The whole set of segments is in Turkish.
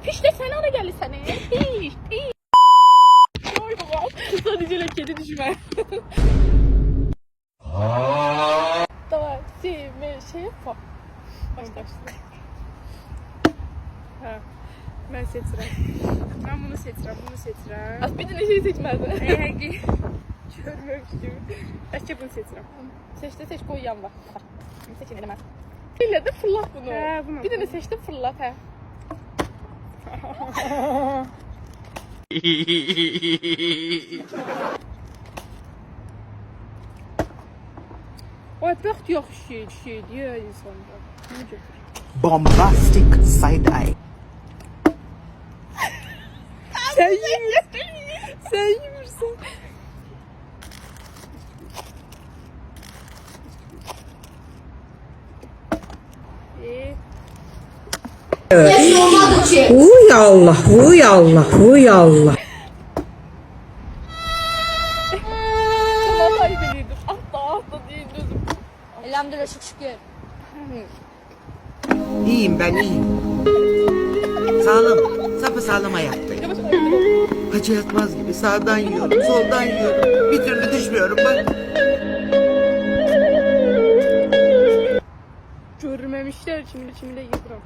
Piş de sen ona geldi sana. Piş. Oy babam. Sadece lekeli düşme. Tamam. Şey yapma. Başla. Ha. Ben seçirəm. Ben bunu seçirəm. Az bir dənə şey seçmədi. Görmüyormuş gibi. Bəlkə bunu seçirəm. Seç koy yan var. Seçin eləməz. Elə də fırlat bunu. Bir dənə seçdim fırlat hə. Ay bəxt yaxşı şeydir ya insanda. Bombastic side eye. Sen yemirsin. Sen yemirsin. Uy Allah, uy Allah, uy Allah. Vallahi deliydim. Ahta değildim. Elhamdülillah şükür. İyiyim ben iyiyim. Sağlam, sapasağlam ayaktayım. Hacı yatmaz gibi sağdan yiyorum, soldan yiyorum. Bir türlü düşmüyorum bak. Görmemişler şimdi yıpram.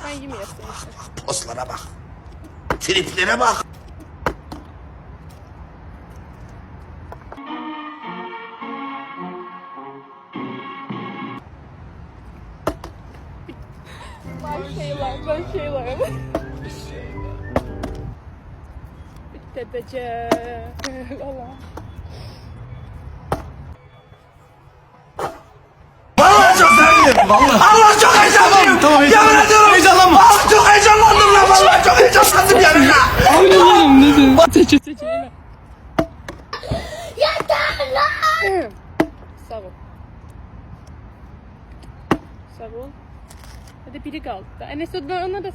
Ben yemeyesem işte. Poslara bak. Triplere bak. Ben şeyler. Tepece. Allah. Vallahi çok sevindim. Allah çok heyecanlıyım. Tamam yemin ediyorum. Heyecanlanma. Vallahi çok heyecanlandım lan. Vallahi çok heyecanlandım yani. Anladım ne de. Seçelim. Yeter lan. Sağ ol. Sağ ol. Hadi biri kaldı. Enes ona da